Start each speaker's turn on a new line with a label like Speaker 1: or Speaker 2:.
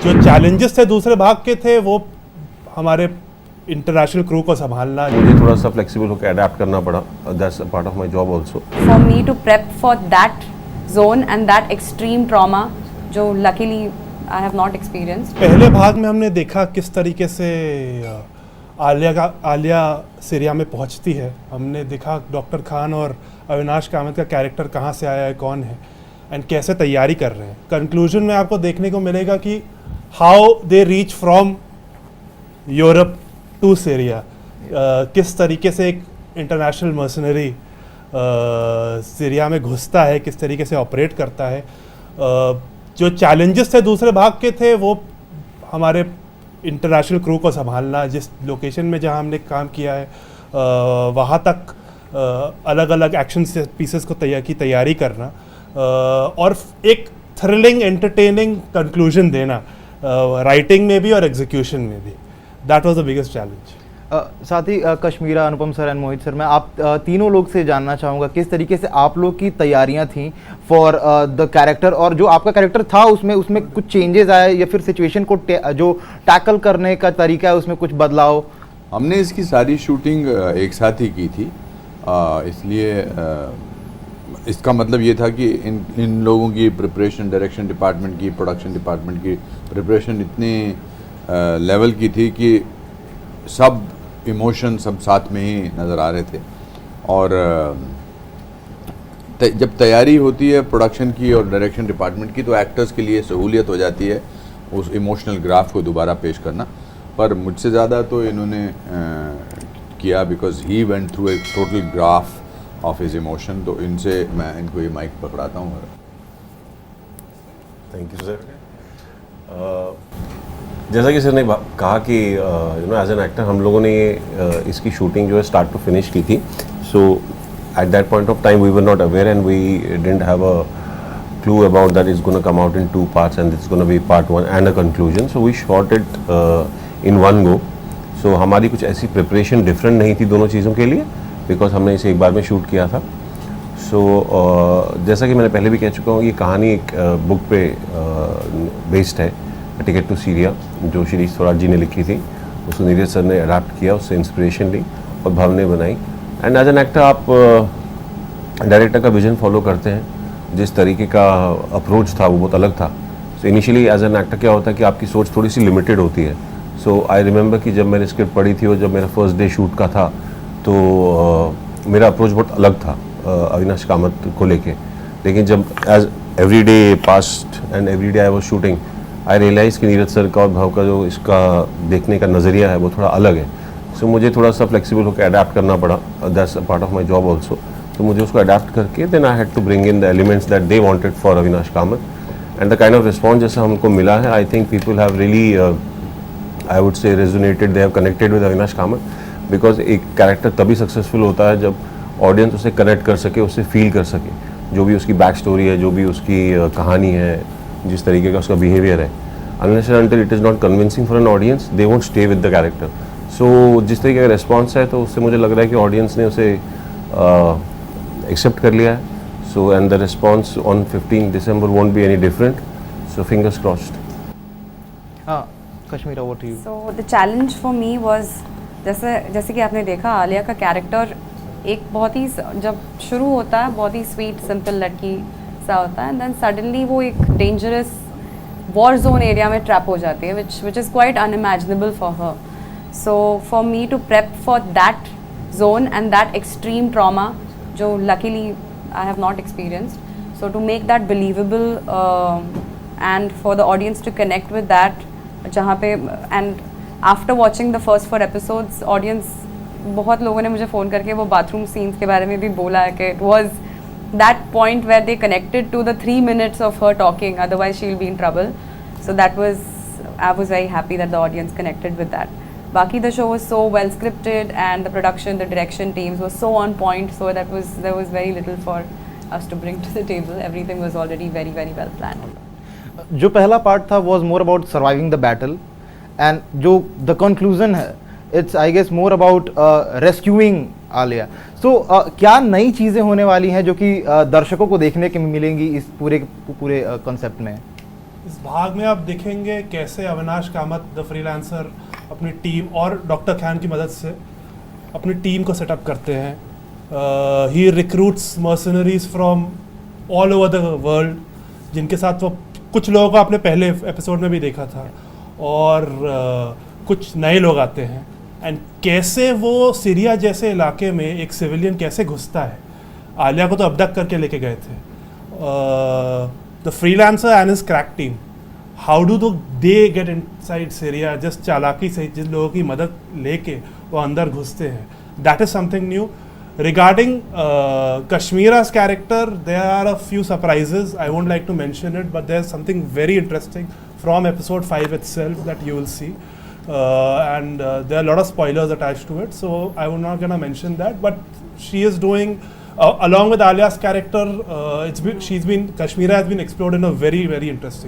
Speaker 1: जो चैलेंजेस थे दूसरे भाग के थे वो हमारे इंटरनेशनल क्रू को संभालना।
Speaker 2: मुझे थोड़ा सा फ्लेक्सिबल होकर अडेप्ट करना पड़ा, that's a part of my job also.
Speaker 3: For me to prep for that zone and that extreme trauma, जो luckily I have not experienced.
Speaker 1: पहले भाग में हमने देखा किस तरीके से आलिया सीरिया में पहुंचती है। हमने देखा डॉक्टर खान और अविनाश कामत का कैरेक्टर कहाँ से आया है, कौन है एंड कैसे तैयारी कर रहे हैं। कंक्लूजन में आपको देखने को मिलेगा कि how they reach from Europe to Syria, किस तरीके से एक इंटरनेशनल मर्सनरी सीरिया में घुसता है, किस तरीके से ऑपरेट करता है। जो चैलेंजेस थे दूसरे भाग के थे वो हमारे इंटरनेशनल क्रू को संभालना। जिस लोकेशन में जहां हमने काम किया है वहां तक अलग अलग एक्शन पीसेस को तैयारी करना और एक थ्रिलिंग एंटरटेनिंग कंक्लूजन देना, राइटिंग में भी और एग्जीक्यूशन में भी। That was the biggest challenge.
Speaker 4: साथ ही कश्मीरा, अनुपम सर एंड मोहित सर, मैं आप तीनों लोग से जानना चाहूँगा किस तरीके से आप लोग की तैयारियां थी फॉर द कैरेक्टर, और जो आपका कैरेक्टर था उसमें कुछ चेंजेस आए या फिर सिचुएशन को जो टैकल करने का तरीका है उसमें कुछ बदलाव?
Speaker 5: हमने इसकी सारी शूटिंग एक साथ ही की थी, इसलिए इसका मतलब ये था कि इन लोगों की प्रिपरेशन, डायरेक्शन डिपार्टमेंट की, प्रोडक्शन डिपार्टमेंट की प्रिपरेशन इतनी लेवल की थी कि सब इमोशन सब साथ में ही नज़र आ रहे थे। और जब तैयारी होती है प्रोडक्शन की और डायरेक्शन डिपार्टमेंट की तो एक्टर्स के लिए सहूलियत हो जाती है उस इमोशनल ग्राफ को दोबारा पेश करना। पर मुझसे ज़्यादा तो इन्होंने किया, because he went through a total graph of his emotion. तो इनसे मैं इनको ये माइक पकड़ाता हूँ।
Speaker 2: Thank you sir. जैसा कि सर ने कहा कि एज एन एक्टर हम लोगों ने इसकी शूटिंग जो है स्टार्ट टू फिनिश की थी। So at that point of time we were not aware and we didn't have a clue about that it's going to come out in 2 parts and it's going to be part 1 and a conclusion. So we shot it in one go. So हमारी कुछ ऐसी preparation different नहीं थी दोनों चीज़ों के लिए, because हमने इसे एक बार में शूट किया था। सो जैसा कि मैंने पहले भी कह चुका हूँ, ये कहानी एक बुक पे बेस्ड है, टिकट टू सीरिया, जो शिरीष स्वराज जी ने लिखी थी। उसको नीरज सर ने अडाप्ट किया, उससे इंस्पिरेशन ली और भाव ने बनाई। एंड एज एन एक्टर आप डायरेक्टर का विजन फॉलो करते हैं। जिस तरीके का अप्रोच था वो बहुत अलग था। So initially as an actor क्या होता है कि आपकी सोच थोड़ी सी लिमिटेड होती है। सो आई रिमेंबर कि जब मैंने स्क्रिप्ट पढ़ी थी और जब मेरा फर्स्ट डे शूट का था तो मेरा अप्रोच बहुत अलग था अविनाश कामत को लेके। लेकिन जब as every day passed and every day I was shooting, I realise कि नीरज सर का और भाव का जो इसका देखने का नज़रिया है वो थोड़ा अलग है। सो मुझे थोड़ा सा फ्लेक्सिबल होकर अडेप्ट करना पड़ा, that's a part of my job also. तो मुझे उसको अडेप्ट करके then I had to bring in the elements that they wanted for Avinash Kamath. And the kind of response जैसा हमको मिला है, I think people have really I would say resonated, they have connected with Avinash Kamath. Because एक character तभी successful होता है जब audience उसे कनेक्ट कर सके, उससे फील कर सके, जो भी उसकी बैक स्टोरी है, जो भी उसकी कहानी है, जिस तरीके का उसका बिहेवियर है। Unless and until it is not convincing for an audience, they won't stay with the character. So जिस तरीके का रिस्पॉन्स है तो उससे मुझे लग रहा है कि ऑडियंस ने उसे एक्सेप्ट कर लिया है। So and the response on 15 December won't be any different. So fingers crossed.
Speaker 4: हाँ, Kashmira, over to you.
Speaker 3: So the challenge for me was, जैसे कि आपने देखा आलिया का कैरेक्टर एक बहुत ही, जब शुरू होता है बहुत ही स्वीट सिंपल लड़की सा होता है, एंड देन सडनली वो एक डेंजरस वॉर जोन एरिया में ट्रैप हो जाती है, which is quite unimaginable for her. So for me to prep for that zone and that extreme trauma जो luckily I have not experienced, so to make that believable and for the audience to connect with that, जहाँ पे, and after watching the first 4 episodes audience, बहुत लोगों ने मुझे phone करके वो bathroom scenes के बारे में भी बोला है कि it was that point where they connected to the 3 minutes of her talking, otherwise she'll be in trouble. So that was, I was very happy that the audience connected with that. Baki, the show was so well scripted and the production, the direction teams was so on point, so that there was very little for us to bring to the table. Everything was already very, very well planned.
Speaker 4: जो पहला part था was more about surviving the battle, and जो the conclusion है it's I guess more about rescuing Alia. So क्या नई चीज़ें होने वाली हैं जो कि दर्शकों को देखने के मिलेंगी इस पूरे कंसेप्ट में?
Speaker 1: इस भाग में आप देखेंगे कैसे अविनाश कामत द फ्रीलांसर अपनी टीम और डॉक्टर खान की मदद से अपनी टीम को सेटअप करते हैं. He recruits mercenaries from all over the world, जिनके साथ वो कुछ लोगों को आपने पहले एपिसोड में भी देखा था, और कुछ नए लोग आते हैं. एंड कैसे वो सीरिया जैसे इलाके में एक सिविलियन कैसे घुसता है. आलिया को तो अबडक्ट करके लेके गए थे. The freelancer and his crack team, how do they get inside Syria just चालाकी से, जिन लोगों की मदद लेके वो अंदर घुसते हैं. That is something new. Regarding Kashmira's character, there are a few surprises. I won't like to mention it, but there's something very interesting from episode 5 itself that you will see. And there are a lot of spoilers attached to it, so I'm not gonna mention that. But she is doing, along with Alia's character, Kashmira has been explored in a very, very interesting